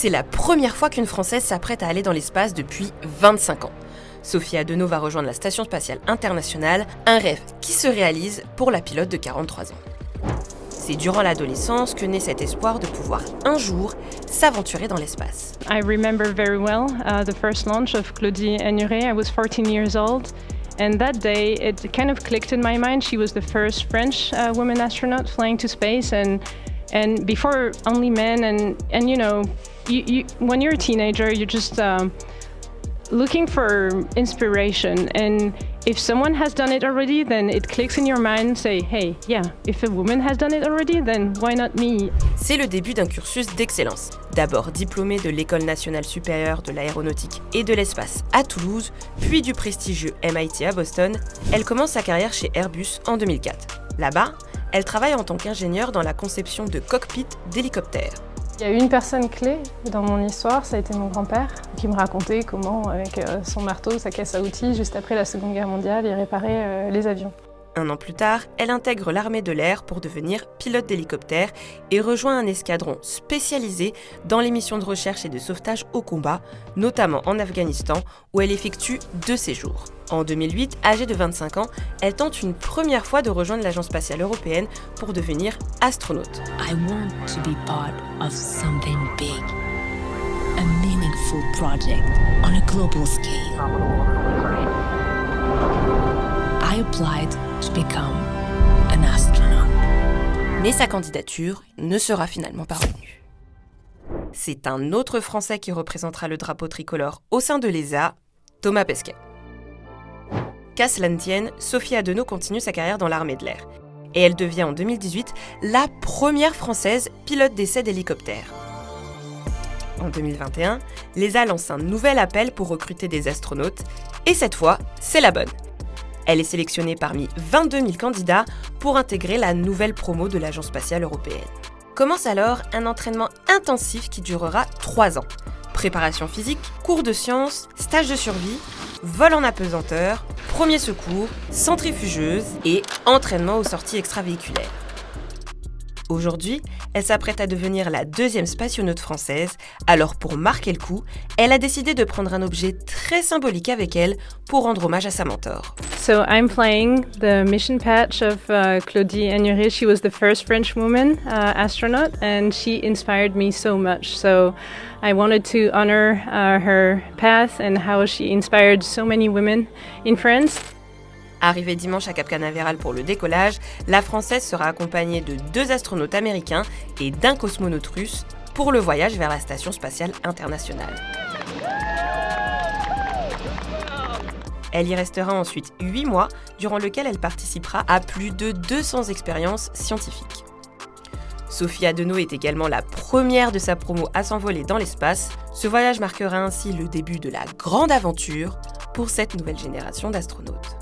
c'est la première fois qu'une Française s'apprête à aller dans l'espace depuis 25 ans. Sophie Adenau va rejoindre la Station spatiale internationale, un rêve qui se réalise pour la pilote de 43 ans. C'est durant l'adolescence que naît cet espoir de pouvoir un jour s'aventurer dans l'espace. I remember very well the first launch of Claudie Ennuré. I was 14 years old. And that day, it kind of clicked in my mind. She was the first French woman astronaut flying to space, and before only men. And you know, when you're a teenager, you're just looking for inspiration. And if someone has done it already, then it clicks in your mind. Say, hey, yeah, if a woman has done it already, then why not me? C'est le début d'un cursus d'excellence. D'abord diplômée de l'École nationale supérieure de l'aéronautique et de l'espace à Toulouse, puis du prestigieux MIT à Boston, elle commence sa carrière chez Airbus en 2004. Là-bas, elle travaille en tant qu'ingénieure dans la conception de cockpits d'hélicoptères. Il y a une personne clé dans mon histoire, ça a été mon grand-père, qui me racontait comment, avec son marteau, sa caisse à outils, juste après la Seconde Guerre mondiale, il réparait les avions. Un an plus tard, elle intègre l'armée de l'air pour devenir pilote d'hélicoptère et rejoint un escadron spécialisé dans les missions de recherche et de sauvetage au combat, notamment en Afghanistan, où elle effectue 2 séjours. En 2008, âgée de 25 ans, elle tente une première fois de rejoindre l'Agence spatiale européenne pour devenir astronaute. I want to be part of something big, a meaningful project on a global scale. I applied to become an astronaut. Mais sa candidature ne sera finalement pas retenue. C'est un autre Français qui représentera le drapeau tricolore au sein de l'ESA, Thomas Pesquet. Qu'à cela ne tienne, Sophie Adenau continue sa carrière dans l'armée de l'air. Et elle devient en 2018 la première Française pilote d'essai d'hélicoptère. En 2021, l'ESA lance un nouvel appel pour recruter des astronautes. Et cette fois, c'est la bonne. Elle est sélectionnée parmi 22 000 candidats pour intégrer la nouvelle promo de l'Agence spatiale européenne. Commence alors un entraînement intensif qui durera 3 ans. Préparation physique, cours de sciences, stage de survie, vol en apesanteur, premiers secours, centrifugeuse et entraînement aux sorties extravéhiculaires. Aujourd'hui, elle s'apprête à devenir la 2e spationaute française, alors pour marquer le coup, elle a décidé de prendre un objet très symbolique avec elle pour rendre hommage à sa mentor. So I'm flying the mission patch of Claudie Ennuré. She was the first French woman astronaut, and she inspired me so much. So I wanted to honor her path and how she inspired so many women in France. Arrivée dimanche à Cap Canaveral pour le décollage, la Française sera accompagnée de 2 astronautes américains et d'un cosmonaute russe pour le voyage vers la Station spatiale internationale. Elle y restera ensuite 8 mois, durant lequel elle participera à plus de 200 expériences scientifiques. Sophie Adenau est également la première de sa promo à s'envoler dans l'espace. Ce voyage marquera ainsi le début de la grande aventure pour cette nouvelle génération d'astronautes.